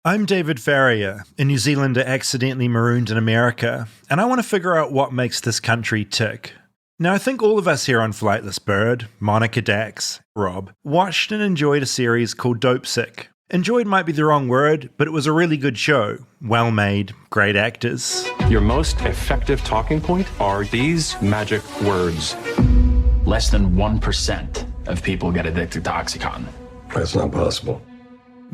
I'm David Farrier, a New Zealander accidentally marooned in America, and I want to figure out what makes this country tick. Now, I think all of us here on Flightless Bird, Monica Dax, Rob, watched and enjoyed a series called Dopesick. Enjoyed might be the wrong word, but it was a really good show. Well made, great actors. Your most effective talking point are these magic words. Less than 1% of people get addicted to Oxycontin. That's not possible.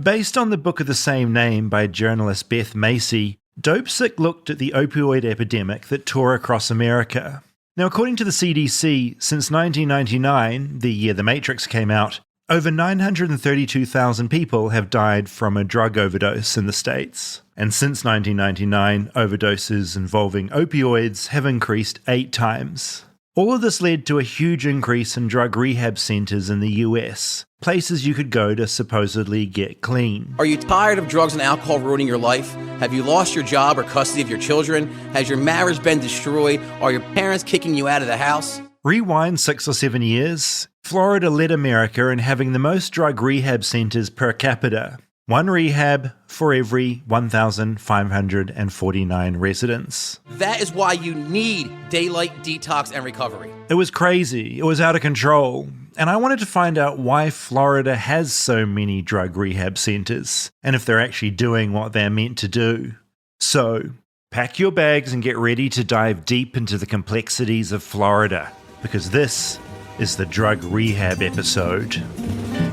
Based on the book of the same name by journalist Beth Macy, Dopesick looked at the opioid epidemic that tore across America. Now, according to the CDC, since 1999, the year The Matrix came out, over 932,000 people have died from a drug overdose in the States. And since 1999, overdoses involving opioids have increased 8 times. All of this led to a huge increase in drug rehab centers in the US, places you could go to supposedly get clean. Are you tired of drugs and alcohol ruining your life? Have you lost your job or custody of your children? Has your marriage been destroyed? Are your parents kicking you out of the house? Rewind 6 or 7 years, Florida led America in having the most drug rehab centers per capita. 1 rehab for every 1,549 residents. That is why you need daylight detox and recovery. It was crazy. It was out of control. And I wanted to find out why Florida has so many drug rehab centers and if they're actually doing what they're meant to do. So, pack your bags and get ready to dive deep into the complexities of Florida, because this is the drug rehab episode.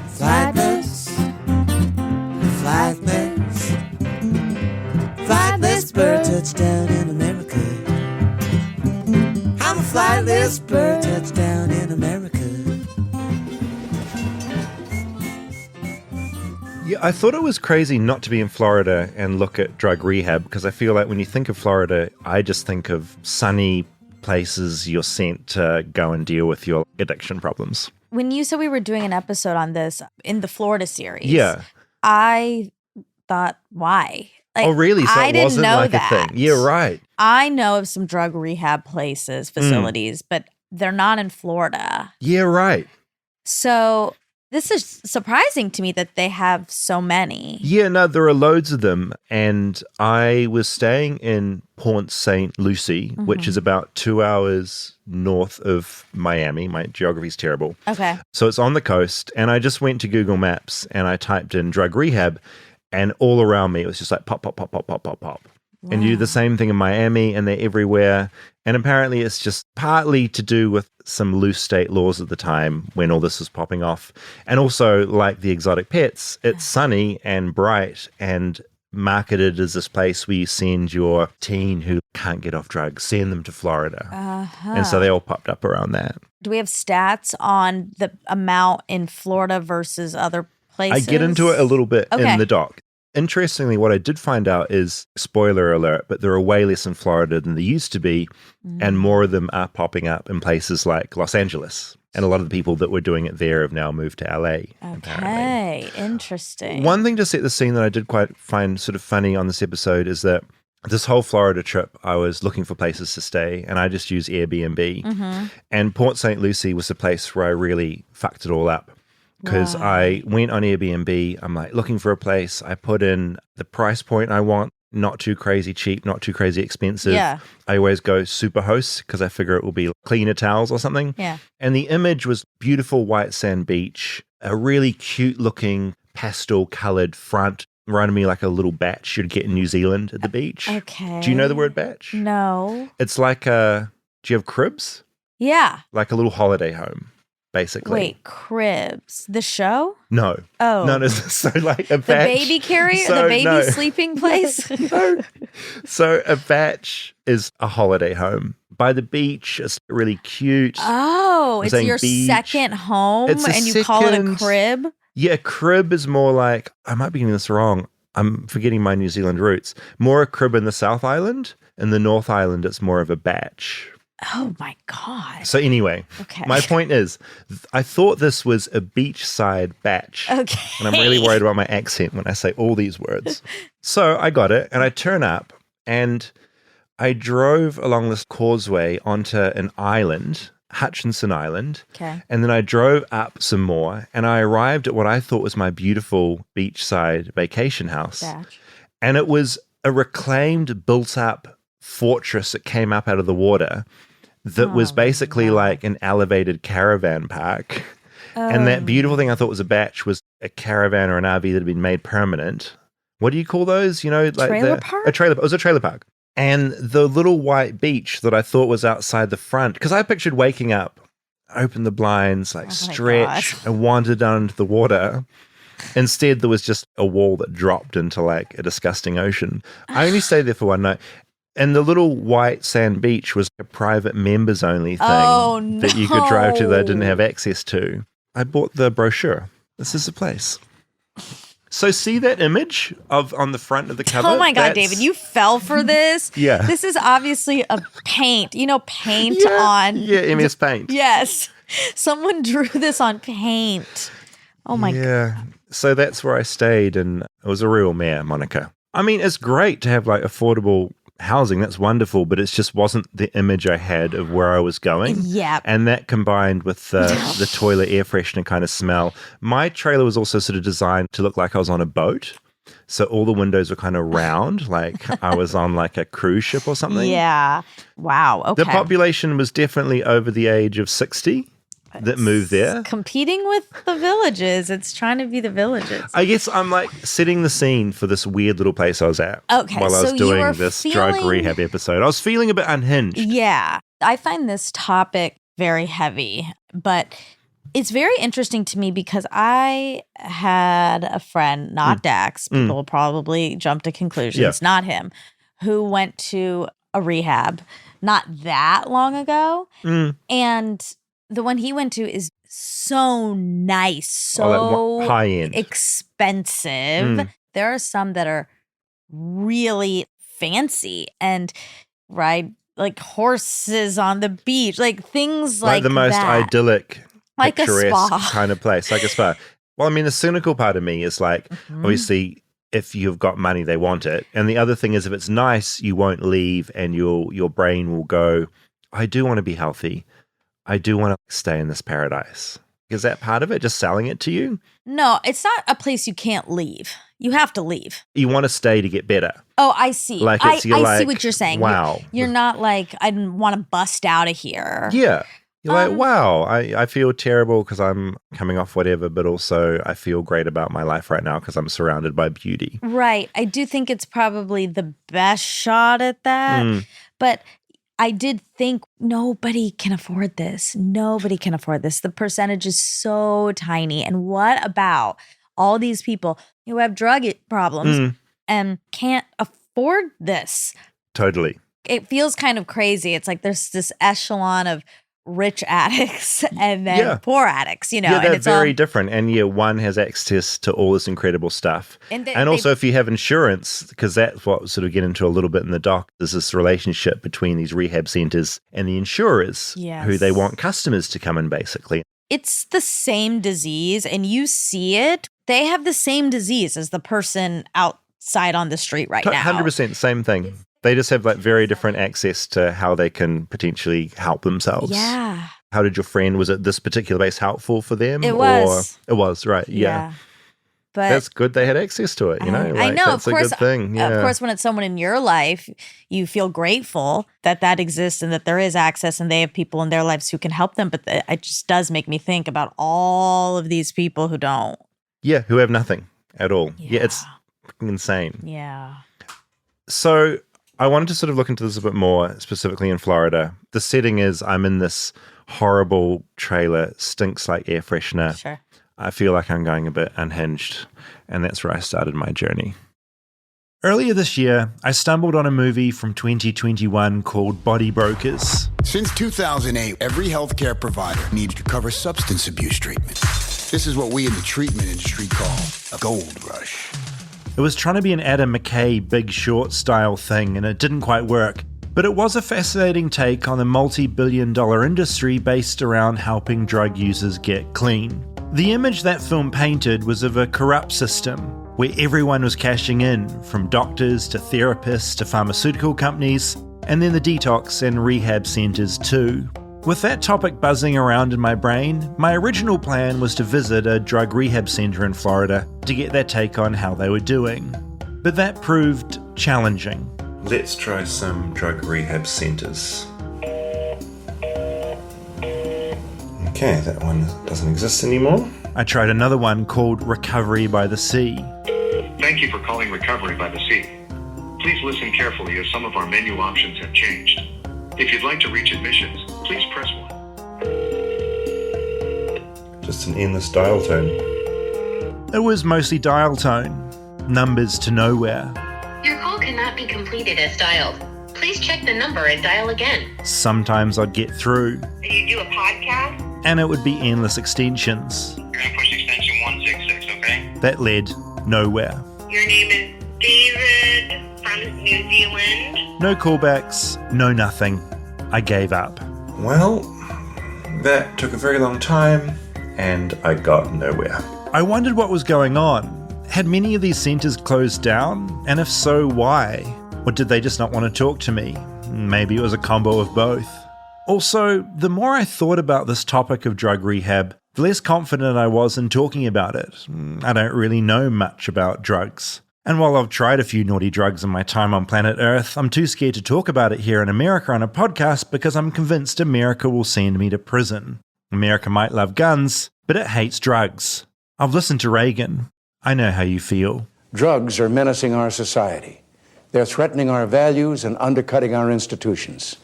Flightless, flightless, flightless bird touchdown in America. I'm a flightless bird touchdown in America. Yeah, I thought it was crazy not to be in Florida and look at drug rehab, because I feel like when you think of Florida, I just think of sunny places you're sent to go and deal with your addiction problems. When you said we were doing an episode on this in the Florida series, Yeah. I thought, why? Like, Oh, really? So I it didn't wasn't know like that. a thing. Yeah, right. I know of some drug rehab places, facilities, but they're not in Florida. Yeah, right. So this is surprising to me that they have so many. Yeah, no, there are loads of them. And I was staying in Port St. Lucie, which is about 2 hours north of Miami. My geography's terrible. Okay. So it's on the coast. And I just went to Google Maps and I typed in drug rehab. And all around me, it was just like pop, pop, pop, pop, pop, pop, pop. And you do the same thing in Miami, and they're everywhere. And apparently it's just partly to do with some loose state laws at the time when all this was popping off. And also, like the exotic pets, it's sunny and bright and marketed as this place where you send your teen who can't get off drugs, send them to Florida. And so they all popped up around that. Do we have stats on the amount in Florida versus other places? I get into it a little bit in the doc. Interestingly, what I did find out is, spoiler alert, but there are way less in Florida than there used to be, and more of them are popping up in places like Los Angeles. And a lot of the people that were doing it there have now moved to LA. Okay, interesting. One thing to set the scene that I did quite find sort of funny on this episode is that this whole Florida trip, I was looking for places to stay, and I just used Airbnb. And Port St. Lucie was the place where I really fucked it all up. Because I went on Airbnb, I'm like looking for a place. I put in the price point I want, not too crazy cheap, not too crazy expensive. Yeah. I always go super host because I figure it will be cleaner towels or something. Yeah. And the image was beautiful white sand beach, a really cute looking pastel colored front, reminded me like a little batch you'd get in New Zealand at the beach. Okay. Do you know the word batch? No. It's like do you have cribs? Yeah. Like a little holiday home. Basically. Wait, Cribs. The show? No. Oh. No, so like a The batch. baby carrier? So, the baby no. sleeping place? No. So a batch is a holiday home. By the beach, it's really cute. Oh, I'm it's saying your beach. second home It's a and you call it a second- crib? Yeah, crib is more like, I might be getting this wrong. I'm forgetting my New Zealand roots. More a crib in the South Island. In the North Island, it's more of a batch. Oh my God. So anyway, Okay. my point is, I thought this was a beachside batch. Okay. And I'm really worried about my accent when I say all these words. So I got it, and I turn up, and I drove along this causeway onto an island Hutchinson Island. Okay. And then I drove up some more and I arrived at what I thought was my beautiful beachside vacation house. Batch. And it was a reclaimed, built up fortress that came up out of the water that was basically like an elevated caravan park. And that beautiful thing I thought was a batch was a caravan or an RV that had been made permanent. What do you call those? You know, like Trailer park? It was a trailer park. And the little white beach that I thought was outside the front, because I pictured waking up, open the blinds, like stretch and wander down into the water. Instead, there was just a wall that dropped into like a disgusting ocean. I only stayed there for one night. And the little white sand beach was a private members only thing that you could drive to that I didn't have access to. I bought the brochure. This is the place. So see that image on the front of the cover? Oh my God, David, you fell for this? Yeah. This is obviously a paint. You know, paint on. Yeah, MS Paint. Yes. Someone drew this on paint. Oh my God. Yeah. So that's where I stayed, and it was a real mare, Monica. I mean, it's great to have like affordable housing. That's wonderful, but it just wasn't the image I had of where I was going. Yeah. And that combined with the toilet air freshener kind of smell. My trailer was also sort of designed to look like I was on a boat. So all the windows were kind of round, like I was on like a cruise ship or something. Yeah. Wow. Okay. The population was definitely over the age of 60 that moved there. Competing with the villages. It's trying to be the villages. I guess I'm like setting the scene for this weird little place I was at Okay, while I was so you doing were this drug feeling- rehab episode. I was feeling a bit unhinged. Yeah. I find this topic very heavy, but it's very interesting to me because I had a friend, not Dax, people will probably jump to conclusions, not him, who went to a rehab not that long ago. And the one he went to is so nice, so high end, expensive. There are some that are really fancy and ride like horses on the beach, like things like the most that. idyllic, Like a picturesque spa. kind of place, like a spa. Well, I mean, the cynical part of me is like, obviously, if you've got money, they want it. And the other thing is, if it's nice, you won't leave, and your brain will go, I do want to be healthy. I do want to stay in this paradise. Is that part of it? Just selling it to you? No, it's not a place you can't leave. You have to leave. You want to stay to get better. Oh, I see. Like I it's, you're see like, what you're saying. Wow. You're not like, I didn't want to bust out of here. Yeah. You're like, wow, I feel terrible because I'm coming off whatever, but also I feel great about my life right now because I'm surrounded by beauty. Right. I do think it's probably the best shot at that. But I did think nobody can afford this. Nobody can afford this. The percentage is so tiny. And what about all these people who have drug problems and can't afford this? Totally. It feels kind of crazy. It's like there's this echelon of rich addicts and then poor addicts, you know. Yeah, they're and it's very different. And yeah, one has access to all this incredible stuff. And also, if you have insurance, because that's what sort of get into a little bit in the doc, there's this relationship between these rehab centers and the insurers who they want customers to come in, basically. It's the same disease and you see it. They have the same disease as the person outside on the street right now. 100% same thing. They just have like very different access to how they can potentially help themselves. Yeah. How did your friend, was it this particular base helpful for them? It was. Or it was, right. Yeah. But that's good they had access to it, you know? I know, that's of course, a good thing. Yeah. Of course, when it's someone in your life, you feel grateful that that exists and that there is access and they have people in their lives who can help them. But it just does make me think about all of these people who don't. Yeah, who have nothing at all. Yeah, it's insane. Yeah. So I wanted to sort of look into this a bit more, specifically in Florida. The setting is I'm in this horrible trailer, stinks like air freshener. Sure. I feel like I'm going a bit unhinged, and that's where I started my journey. Earlier this year, I stumbled on a movie from 2021 called Body Brokers. Since 2008, every healthcare provider needs to cover substance abuse treatment. This is what we in the treatment industry call a gold rush. It was trying to be an Adam McKay Big Short style thing, and it didn't quite work. But it was a fascinating take on a multi-billion-dollar industry based around helping drug users get clean. The image that film painted was of a corrupt system, where everyone was cashing in, from doctors to therapists to pharmaceutical companies, and then the detox and rehab centers too. With that topic buzzing around in my brain, my original plan was to visit a drug rehab center in Florida to get their take on how they were doing. But that proved challenging. Let's try some drug rehab centers. Okay, that one doesn't exist anymore. I tried another one called Recovery by the Sea. Thank you for calling Recovery by the Sea. Please listen carefully as some of our menu options have changed. If you'd like to reach admissions, please press 1. Just an endless dial tone. It was mostly dial tone. Numbers to nowhere. Your call cannot be completed as dialed. Please check the number and dial again. Sometimes I'd get through. Do you do a podcast? And it would be endless extensions. You're going to push extension 166, okay? That led nowhere. Your name is David from New Zealand. No callbacks, no nothing. I gave up. Well, that took a very long time, and I got nowhere. I wondered what was going on. Had many of these centres closed down? And if so, why? Or did they just not want to talk to me? Maybe it was a combo of both. Also, the more I thought about this topic of drug rehab, the less confident I was in talking about it. I don't really know much about drugs. And while I've tried a few naughty drugs in my time on planet Earth, I'm too scared to talk about it here in America on a podcast because I'm convinced America will send me to prison. America might love guns, but it hates drugs. I've listened to Reagan. I know how you feel. Drugs are menacing our society. They're threatening our values and undercutting our institutions.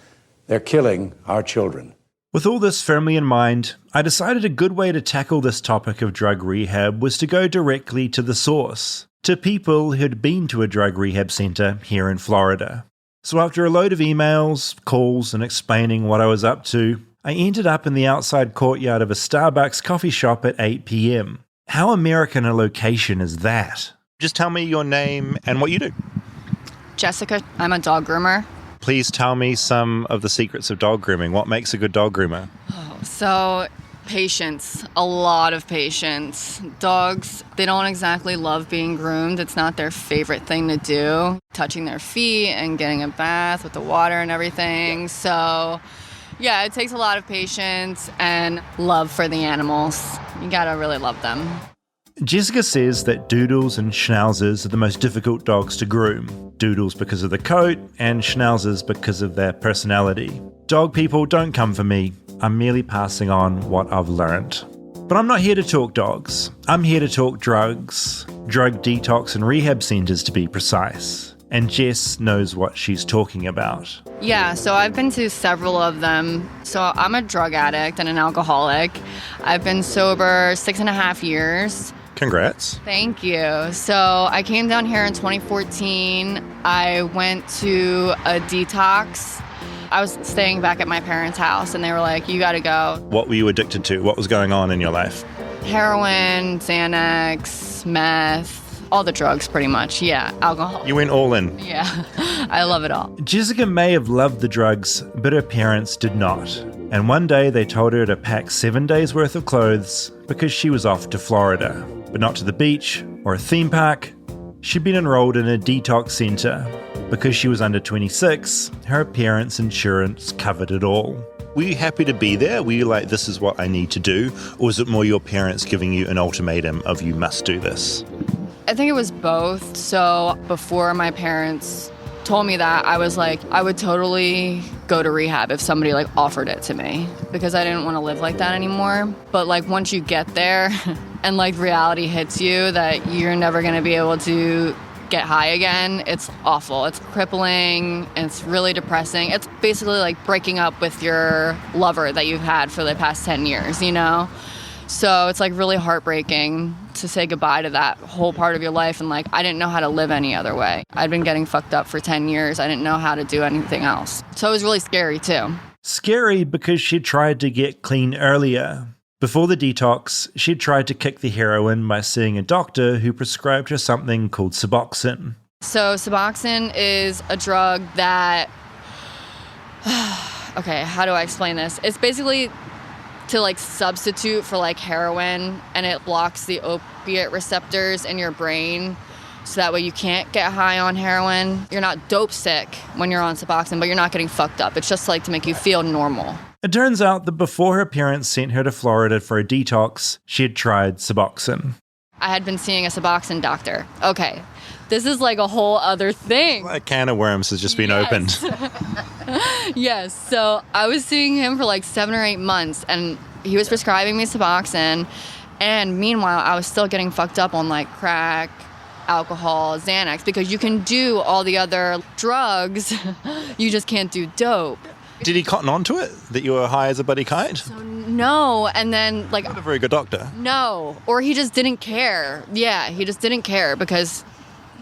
They're killing our children. With all this firmly in mind, I decided a good way to tackle this topic of drug rehab was to go directly to the source, to people who'd been to a drug rehab centre here in Florida. So after a load of emails, calls, and explaining what I was up to, I ended up in the outside courtyard of a Starbucks coffee shop at 8 p.m. How American a location is that? Just tell me your name and what you do. Jessica, I'm a dog groomer. Please tell me some of the secrets of dog grooming. What makes a good dog groomer? So, patience. A lot of patience. Dogs, they don't exactly love being groomed. It's not their favorite thing to do. Touching their feet and getting a bath with the water and everything. So, yeah, it takes a lot of patience and love for the animals. You gotta really love them. Jessica says that Doodles and Schnauzers are the most difficult dogs to groom. Doodles because of the coat, and Schnauzers because of their personality. Dog people, don't come for me. I'm merely passing on what I've learnt. But I'm not here to talk dogs. I'm here to talk drugs. Drug detox and rehab centres, to be precise. And Jess knows what she's talking about. Yeah, so I've been to several of them. So I'm a drug addict and an alcoholic. I've been sober 6.5 years. Congrats. Thank you. So I came down here in 2014. I went to a detox. I was staying back at my parents' house and they were like, you gotta go. What were you addicted to? What was going on in your life? Heroin, Xanax, meth, all the drugs pretty much. Yeah, alcohol. You went all in. Yeah, I love it all. Jessica may have loved the drugs, but her parents did not. And one day they told her to pack 7 days worth of clothes because she was off to Florida. But not to the beach or a theme park. She'd been enrolled in a detox centre. Because she was under 26, her parents' insurance covered it all. Were you happy to be there? Were you like, this is what I need to do? Or was it more your parents giving you an ultimatum of you must do this? I think it was both. So before my parents told me that, I was like, I would totally go to rehab if somebody like offered it to me because I didn't want to live like that anymore. But like once you get there and like reality hits you that you're never going to be able to get high again, it's awful. It's crippling. It's really depressing. It's basically like breaking up with your lover that you've had for the past 10 years, you know? So it's like really heartbreaking to say goodbye to that whole part of your life. And like, I didn't know how to live any other way. I'd been getting fucked up for 10 years. I didn't know how to do anything else. So it was really scary too. Scary because she tried to get clean earlier. Before the detox, she'd tried to kick the heroin by seeing a doctor who prescribed her something called Suboxone. So Suboxone is a drug that, okay, how do I explain this? It's basically to like substitute for like heroin, and it blocks the opiate receptors in your brain so that way you can't get high on heroin. You're not dope sick when you're on Suboxone, but you're not getting fucked up. It's just like to make you feel normal. It turns out that before her parents sent her to Florida for a detox, she had tried Suboxone. I had been seeing a Suboxone doctor. Okay, this is like a whole other thing. A can of worms has just been opened. Yes, so I was seeing him for like 7 or 8 months, and he was prescribing me Suboxone, and meanwhile, I was still getting fucked up on like crack, alcohol, Xanax, because you can do all the other drugs, you just can't do dope. Did he cotton on to it, that you were high as a buddy kite? So, no, and then like... Not a very good doctor. No, or he just didn't care. Yeah, he just didn't care because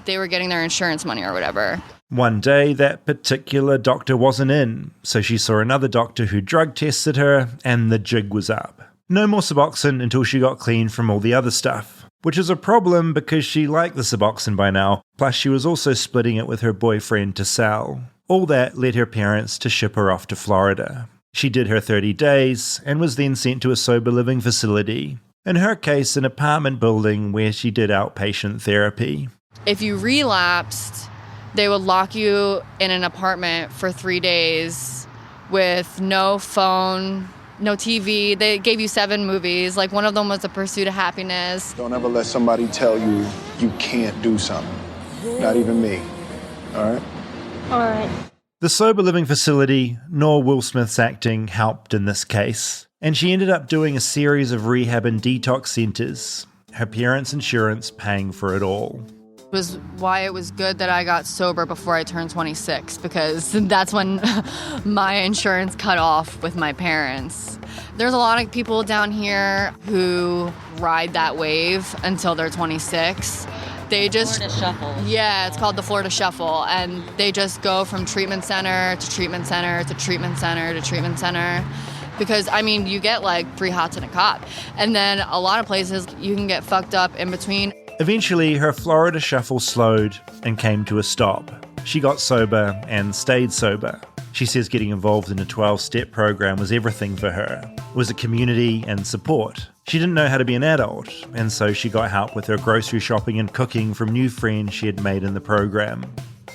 they were getting their insurance money or whatever. One day, that particular doctor wasn't in, so she saw another doctor who drug tested her, and the jig was up. No more Suboxone until she got clean from all the other stuff, which is a problem because she liked the Suboxone by now, plus she was also splitting it with her boyfriend to sell. All that led her parents to ship her off to Florida. She did her 30 days and was then sent to a sober living facility. In her case, an apartment building where she did outpatient therapy. If you relapsed, they would lock you in an apartment for 3 days with no phone, no TV. They gave you 7 movies. Like one of them was The Pursuit of Happiness. Don't ever let somebody tell you you can't do something. Not even me. All right? All right. The sober living facility, nor Will Smith's acting, helped in this case, and she ended up doing a series of rehab and detox centers, her parents' insurance paying for it all. It was why it was good that I got sober before I turned 26, because that's when my insurance cut off with my parents. There's a lot of people down here who ride that wave until they're 26. They just Florida Shuffle. Yeah, it's called the Florida Shuffle, and they just go from treatment center to treatment center to treatment center to treatment center. Because, I mean, you get like 3 hots and a cot. And then a lot of places you can get fucked up in between. Eventually, her Florida Shuffle slowed and came to a stop. She got sober and stayed sober. She says getting involved in a 12-step program was everything for her. It was a community and support. She didn't know how to be an adult, and so she got help with her grocery shopping and cooking from new friends she had made in the program.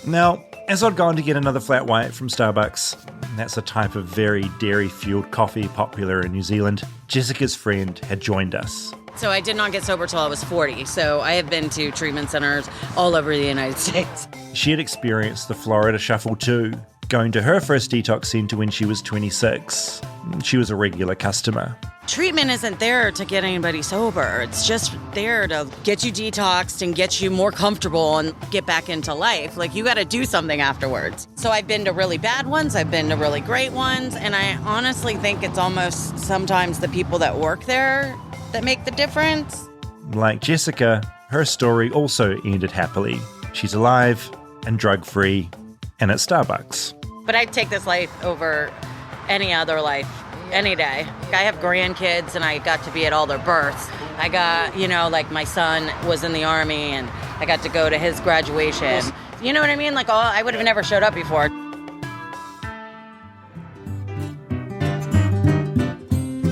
Now, as I'd gone to get another flat white from Starbucks, that's a type of very dairy-fueled coffee popular in New Zealand, Jessica's friend had joined us. So I did not get sober till I was 40, so I have been to treatment centers all over the United States. She had experienced the Florida Shuffle too, going to her first detox center when she was 26. She was a regular customer. Treatment isn't there to get anybody sober. It's just there to get you detoxed and get you more comfortable and get back into life. Like, you got to do something afterwards. So I've been to really bad ones, I've been to really great ones, and I honestly think it's almost sometimes the people that work there that make the difference. Like Jessica, her story also ended happily. She's alive and drug-free and at Starbucks. But I'd take this life over any other life. Any day. I have grandkids and I got to be at all their births. I got, like my son was in the Army and I got to go to his graduation. You know what I mean? Like, I would have never showed up before.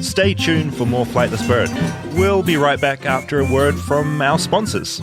Stay tuned for more Flightless Bird. We'll be right back after a word from our sponsors.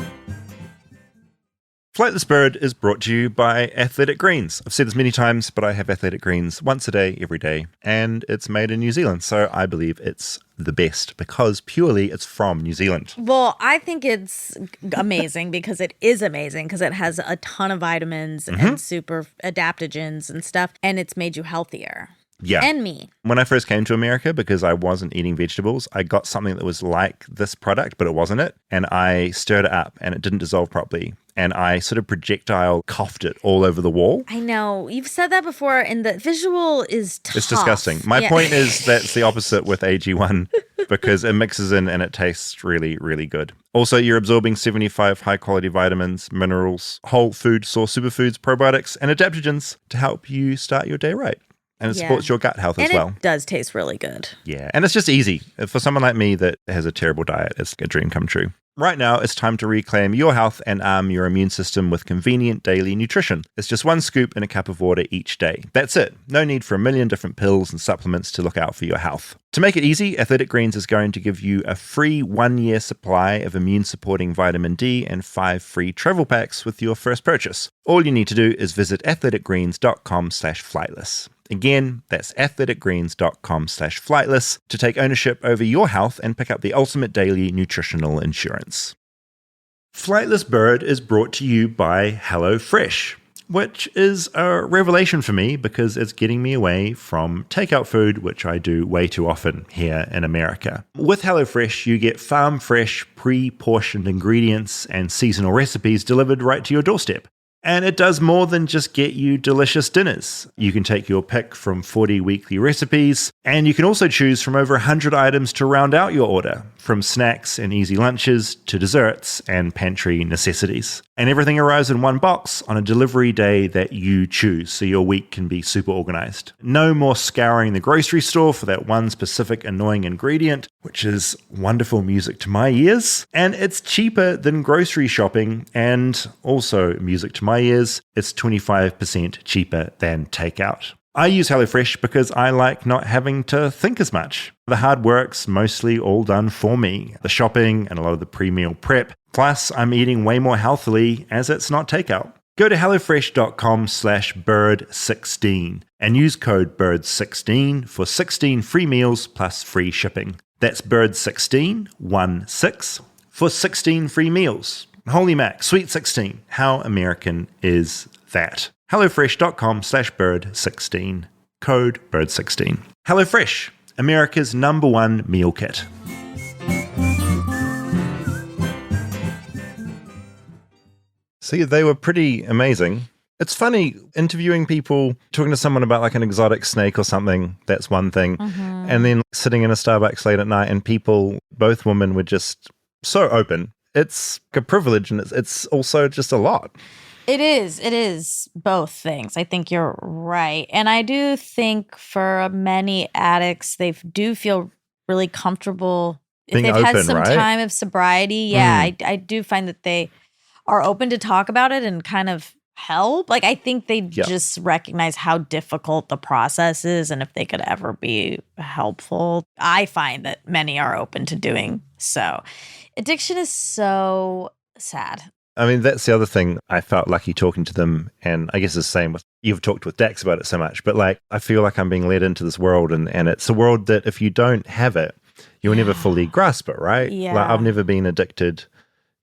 Flightless Bird is brought to you by Athletic Greens. I've said this many times, but I have Athletic Greens once a day, every day, and it's made in New Zealand, so I believe it's the best because purely it's from New Zealand. Well, I think it's amazing because it is amazing because it has a ton of vitamins and super adaptogens and stuff, and it's made you healthier. Yeah. And me. When I first came to America, because I wasn't eating vegetables, I got something that was like this product, but it wasn't it. And I stirred it up and it didn't dissolve properly. And I sort of projectile coughed it all over the wall. I know. You've said that before, and the visual is tough. It's disgusting. My point is that's the opposite with AG1 because it mixes in and it tastes really, really good. Also, you're absorbing 75 high-quality vitamins, minerals, whole food source superfoods, probiotics, and adaptogens to help you start your day right. And it supports your gut health as well. It does taste really good. Yeah, and it's just easy. For someone like me that has a terrible diet, it's a dream come true. Right now, it's time to reclaim your health and arm your immune system with convenient daily nutrition. It's just 1 scoop in a cup of water each day. That's it. No need for a million different pills and supplements to look out for your health. To make it easy, Athletic Greens is going to give you a free 1-year supply of immune-supporting vitamin D and 5 free travel packs with your first purchase. All you need to do is visit athleticgreens.com/flightless. Again, that's athleticgreens.com/flightless to take ownership over your health and pick up the ultimate daily nutritional insurance. Flightless Bird is brought to you by HelloFresh, which is a revelation for me because it's getting me away from takeout food, which I do way too often here in America. With HelloFresh, you get farm-fresh, pre-portioned ingredients and seasonal recipes delivered right to your doorstep. And it does more than just get you delicious dinners. You can take your pick from 40 weekly recipes, and you can also choose from over 100 items to round out your order, from snacks and easy lunches to desserts and pantry necessities. And everything arrives in one box on a delivery day that you choose, so your week can be super organized. No more scouring the grocery store for that one specific annoying ingredient, which is wonderful music to my ears. And it's cheaper than grocery shopping, and also music to my ears, it's 25% cheaper than takeout. I use HelloFresh because I like not having to think as much. The hard work's mostly all done for me, the shopping and a lot of the pre-meal prep. Plus, I'm eating way more healthily as it's not takeout. Go to hellofresh.com/bird16 and use code BIRD16 for 16 free meals plus free shipping. That's BIRD16, 16, for 16 free meals. Holy mac, sweet 16. How American is that? HelloFresh.com/bird16. Code BIRD16. HelloFresh, America's #1 meal kit. See, they were pretty amazing. It's funny interviewing people, talking to someone about like an exotic snake or something. That's one thing. And then sitting in a Starbucks late at night and people, both women, were just so open. It's a privilege and it's also just a lot. It is both things. I think you're right. And I do think for many addicts, they do feel really comfortable. Being if they've open, had some right? time of sobriety, I do find that they are open to talk about it and kind of help. Like, I think they just recognize how difficult the process is and if they could ever be helpful. I find that many are open to doing so. Addiction is so sad. I mean, that's the other thing. I felt lucky talking to them, and I guess it's the same with, you've talked with Dax about it so much, but like, I feel like I'm being led into this world, and it's a world that if you don't have it, you'll never fully grasp it, right? Yeah. Like, I've never been addicted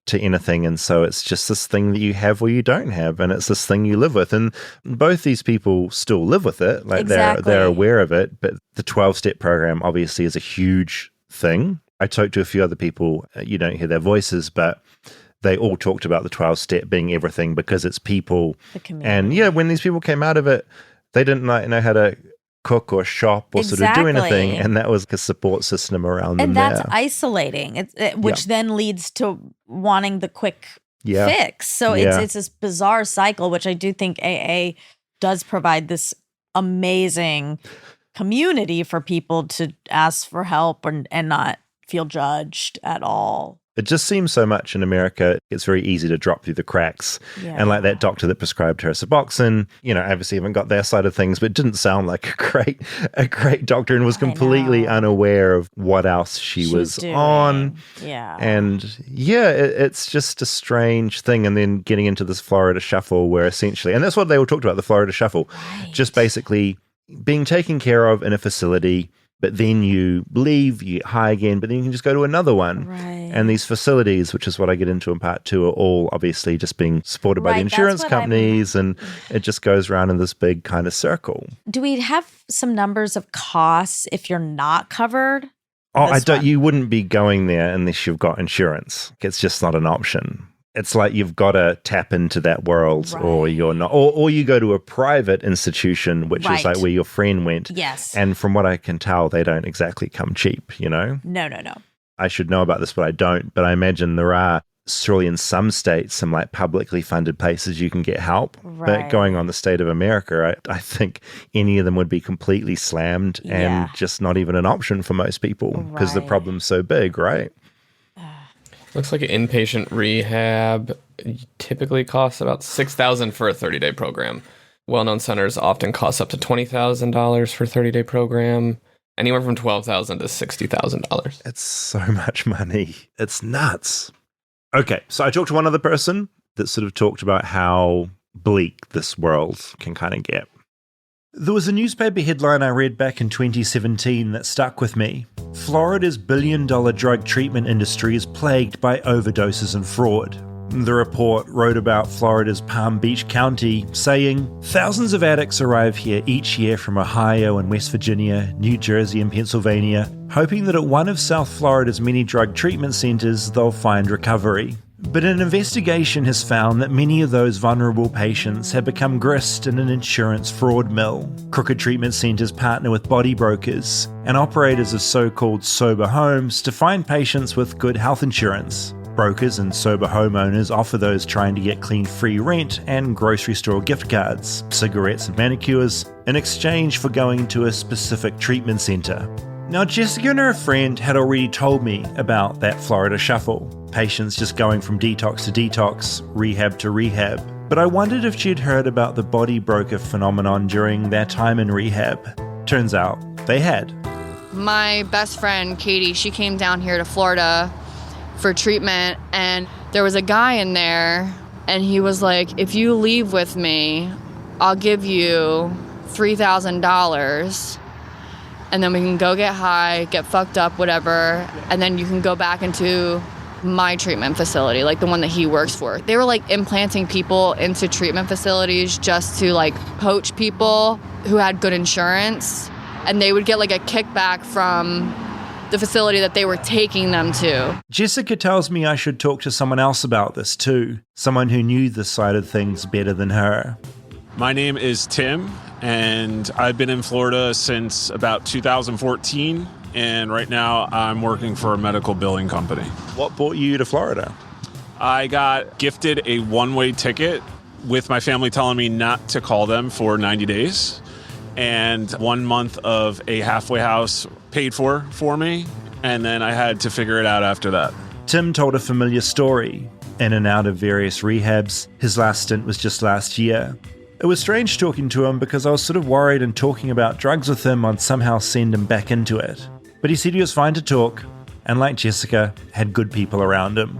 to anything, and so it's just this thing that you have or you don't have, and it's this thing you live with, and both these people still live with it, like they're aware of it, but the 12-step program obviously is a huge thing. I talked to a few other people, you don't hear their voices, but they all talked about the 12-step being everything because it's people. And yeah, when these people came out of it, they didn't know how to cook or shop or sort of do anything. And that was a support system around them. And that's isolating, which then leads to wanting the quick fix. So it's this bizarre cycle, which I do think AA does provide this amazing community for people to ask for help and not feel judged at all. It just seems so much in America, it's very easy to drop through the cracks. Yeah. And like that doctor that prescribed her Suboxone, obviously haven't got their side of things, but it didn't sound like a great doctor and was completely unaware of what else she was doing. On. Yeah. And it's just a strange thing. And then getting into this Florida shuffle where essentially, and that's what they all talked about, the Florida shuffle, just basically being taken care of in a facility, but then you leave, you get high again, but then you can just go to another one. Right. And these facilities, which is what I get into in part 2, are all obviously just being supported by the insurance companies, and it just goes around in this big kind of circle. Do we have some numbers of costs if you're not covered? Oh, you wouldn't be going there unless you've got insurance. It's just not an option. It's like you've got to tap into that world or you're not. Or you go to a private institution, which is like where your friend went. Yes. And from what I can tell, they don't exactly come cheap, No. I should know about this, but I don't. But I imagine there are, surely in some states, some like publicly funded places you can get help. Right. But going on the state of America, I think any of them would be completely slammed and just not even an option for most people because the problem's so big, right? Looks like an inpatient rehab typically costs about $6,000 for a 30-day program. Well-known centers often cost up to $20,000 for a 30-day program. Anywhere from $12,000 to $60,000. It's so much money. It's nuts. Okay, so I talked to one other person that sort of talked about how bleak this world can kind of get. There was a newspaper headline I read back in 2017 that stuck with me. Florida's billion-dollar drug treatment industry is plagued by overdoses and fraud. The report wrote about Florida's Palm Beach County, saying, thousands of addicts arrive here each year from Ohio and West Virginia, New Jersey and Pennsylvania, hoping that at one of South Florida's many drug treatment centers they'll find recovery. But an investigation has found that many of those vulnerable patients have become grist in an insurance fraud mill. Crooked treatment centers partner with body brokers and operators of so-called sober homes to find patients with good health insurance. Brokers and sober homeowners offer those trying to get clean free rent and grocery store gift cards, cigarettes and manicures in exchange for going to a specific treatment center. Now, Jessica and her friend had already told me about that Florida shuffle. Patients just going from detox to detox, rehab to rehab. But I wondered if she'd heard about the body broker phenomenon during their time in rehab. Turns out they had. My best friend, Katie, she came down here to Florida for treatment, and there was a guy in there, and he was like, if you leave with me, I'll give you $3,000, and then we can go get high, get fucked up, whatever, and then you can go back into my treatment facility, like the one that he works for. They were like implanting people into treatment facilities just to like poach people who had good insurance, and they would get like a kickback from the facility that they were taking them to. Jessica tells me I should talk to someone else about this too, someone who knew this side of things better than her. My name is Tim, and I've been in Florida since about 2014, and right now I'm working for a medical billing company. What brought you to Florida? I got gifted a one-way ticket with my family telling me not to call them for 90 days. And 1 month of a halfway house paid for me, and then I had to figure it out after that. Tim told a familiar story. In and out of various rehabs, his last stint was just last year. It was strange talking to him because I was sort of worried and talking about drugs with him I'd somehow send him back into it. But he said he was fine to talk, and like Jessica, had good people around him.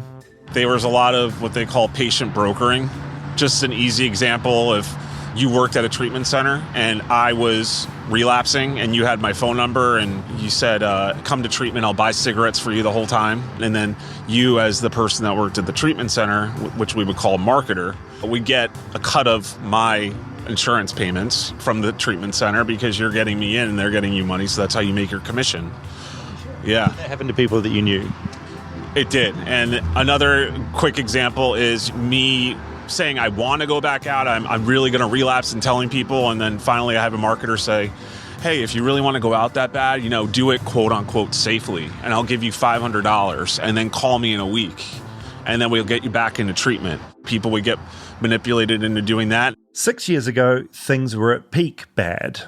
There was a lot of what they call patient brokering. Just an easy example, if you worked at a treatment center and I was relapsing and you had my phone number and you said, come to treatment, I'll buy cigarettes for you the whole time. And then you, as the person that worked at the treatment center, which we would call a marketer, we get a cut of my insurance payments from the treatment center because you're getting me in and they're getting you money. So that's how you make your commission. Yeah. That happened to people that you knew? It did. And another quick example is me saying I want to go back out, I'm really going to relapse and telling people, and then finally I have a marketer say, hey, if you really want to go out that bad, do it quote unquote safely, and I'll give you $500, and then call me in a week, and then we'll get you back into treatment. People would get manipulated into doing that. 6 years ago, things were at peak bad.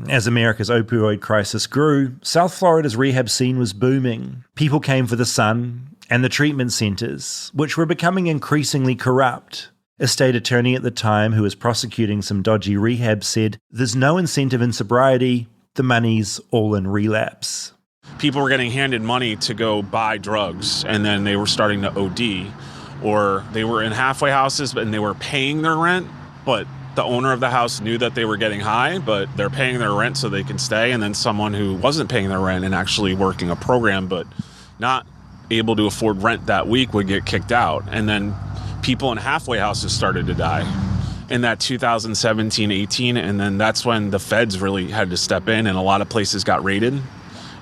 As America's opioid crisis grew, South Florida's rehab scene was booming. People came for the sun and the treatment centers, which were becoming increasingly corrupt. A state attorney at the time who was prosecuting some dodgy rehab said, there's no incentive in sobriety, the money's all in relapse. People were getting handed money to go buy drugs, and then they were starting to OD, or they were in halfway houses and they were paying their rent, but the owner of the house knew that they were getting high, but they're paying their rent so they can stay, and then someone who wasn't paying their rent and actually working a program but not able to afford rent that week would get kicked out. And then people in halfway houses started to die in that 2017-18, and then that's when the feds really had to step in, and a lot of places got raided.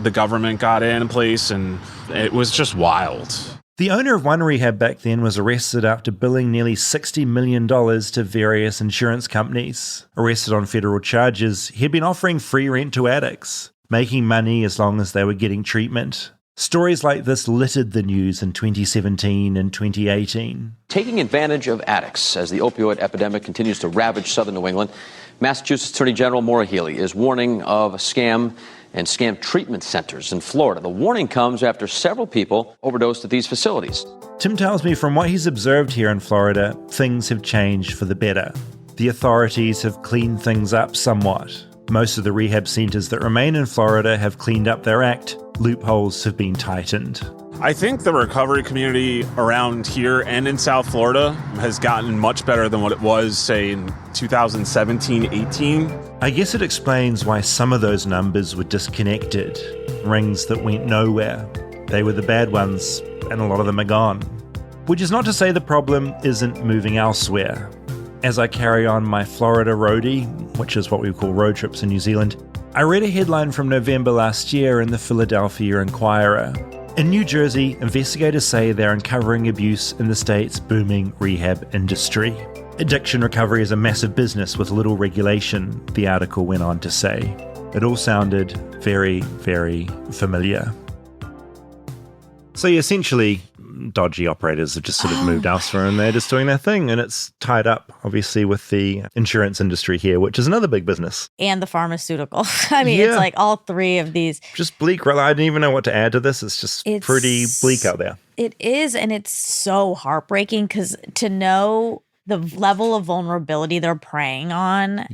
The government got in place, and it was just wild. The owner of one rehab back then was arrested after billing nearly $60 million to various insurance companies. Arrested on federal charges, he'd been offering free rent to addicts, making money as long as they were getting treatment. Stories like this littered the news in 2017 and 2018. Taking advantage of addicts as the opioid epidemic continues to ravage southern New England, Massachusetts Attorney General Maura Healey is warning of a scam and scam treatment centers in Florida. The warning comes after several people overdosed at these facilities. Tim tells me from what he's observed here in Florida, things have changed for the better. The authorities have cleaned things up somewhat. Most of the rehab centers that remain in Florida have cleaned up their act. Loopholes have been tightened. I think the recovery community around here and in South Florida has gotten much better than what it was, say, in 2017, 18. I guess it explains why some of those numbers were disconnected, rings that went nowhere. They were the bad ones, and a lot of them are gone. Which is not to say the problem isn't moving elsewhere. As I carry on my Florida roadie, which is what we call road trips in New Zealand, I read a headline from November last year in the Philadelphia Inquirer. In New Jersey, investigators say they're uncovering abuse in the state's booming rehab industry. Addiction recovery is a massive business with little regulation, the article went on to say. It all sounded very, very familiar. So essentially, dodgy operators have just sort of moved elsewhere and they're just doing their thing. And it's tied up, obviously, with the insurance industry here, which is another big business. And the pharmaceutical. I mean, it's like all three of these. Just bleak. I didn't even know what to add to this. It's pretty bleak out there. It is. And it's so heartbreaking because to know the level of vulnerability they're preying on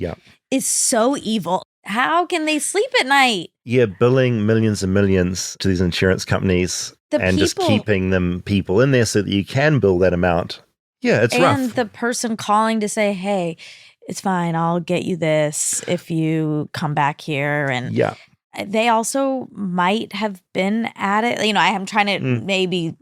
is so evil. How can they sleep at night? Yeah, billing millions and millions to these insurance companies just keeping them people in there so that you can bill that amount. Yeah, it's rough. And the person calling to say, hey, it's fine, I'll get you this if you come back here. And they also might have been at it. You know, I am trying to maybe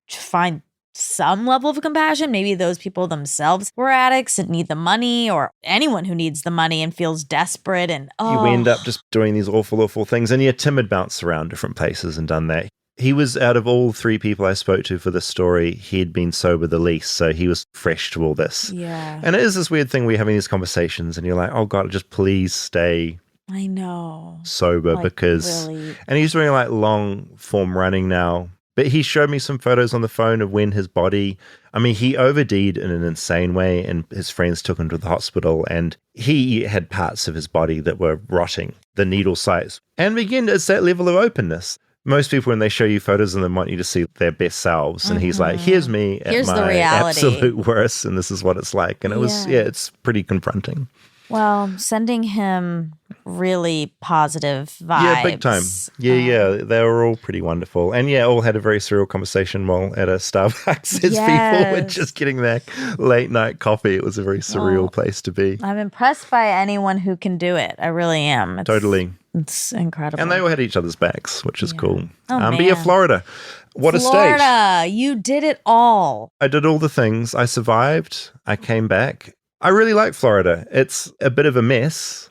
find some level of compassion. Maybe those people themselves were addicts and need the money, or anyone who needs the money and feels desperate. And you end up just doing these awful, awful things. And Tim had bounced around different places and done that. He was, out of all three people I spoke to for this story, he'd been sober the least, so he was fresh to all this. Yeah. And it is this weird thing where you're having these conversations and you're like, oh God, just please stay I know. sober because... Really. And he's doing like long form running now. But he showed me some photos on the phone of when his body... I mean, he OD'd in an insane way and his friends took him to the hospital and he had parts of his body that were rotting, the needle sites. And again, it's that level of openness. Most people, when they show you photos of them, want you to see their best selves. And he's like, here's me at my absolute worst, and this is what it's like. And it was, it's pretty confronting. Well, sending him really positive vibes. Yeah, big time. Yeah. They were all pretty wonderful. And all had a very surreal conversation while at a Starbucks as people were just getting their late night coffee. It was a very surreal place to be. I'm impressed by anyone who can do it. I really am. Totally. It's incredible. And they all had each other's backs, which is cool. But yeah, Florida. What a state. Florida, you did it all. I did all the things. I survived. I came back. I really like Florida. It's a bit of a mess,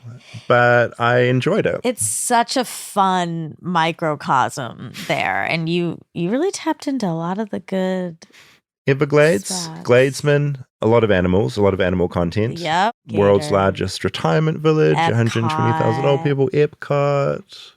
but I enjoyed it. It's such a fun microcosm there. And you really tapped into a lot of the good Everglades, spots. Gladesman, a lot of animals, a lot of animal content. Yep. World's largest retirement village, Epcot. 120,000 old people, Epcot.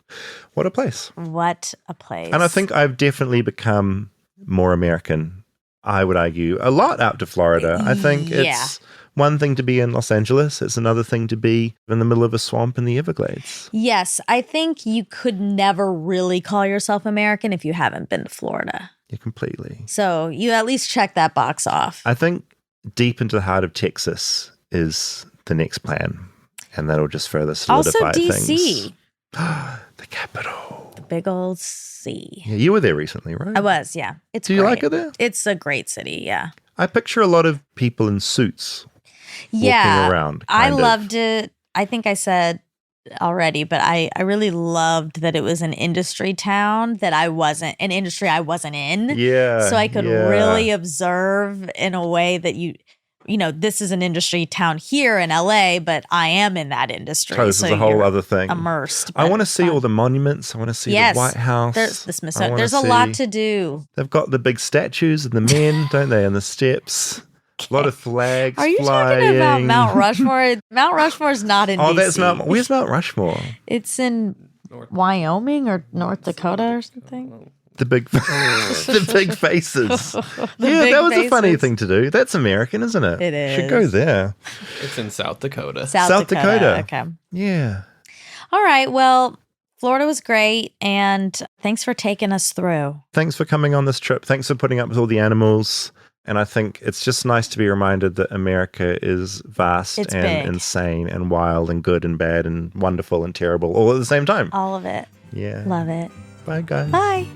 What a place. What a place. And I think I've definitely become more American, I would argue, a lot out to Florida. I think it's one thing to be in Los Angeles. It's another thing to be in the middle of a swamp in the Everglades. Yes, I think you could never really call yourself American if you haven't been to Florida. Yeah, completely. So you at least check that box off. I think deep into the heart of Texas is the next plan. And that'll just further solidify also, DC. things. The capital. The big old C. Yeah, you were there recently, right? I was, yeah. It's Do you like it there? It's a great city, yeah. I picture a lot of people in suits walking around. I loved it. I think I said already, but I really loved that it was an industry town that I wasn't in. Yeah. So I could really observe in a way that you know, this is an industry town here in LA, but I am in that industry. Oh, this is a whole other thing. Immersed. I want to see all the monuments. I want to see the White House. There's the Smithsonian. There's a lot to do. They've got the big statues of the men, don't they, and the steps. A lot of flags Are you flying. talking about Mount Rushmore? Mount Rushmore's not in DC. That's where's Mount Rushmore? It's in Wyoming or North Dakota or something. The big, the big faces. That was a funny thing to do. That's American, isn't it? It is. Should go there. It's in South Dakota. South Dakota. Okay. Yeah. All right. Well, Florida was great, and thanks for taking us through. Thanks for coming on this trip. Thanks for putting up with all the animals. And I think it's just nice to be reminded that America is vast and big. Insane and wild and good and bad and wonderful and terrible all at the same time. All of it. Yeah. Love it. Bye, guys. Bye.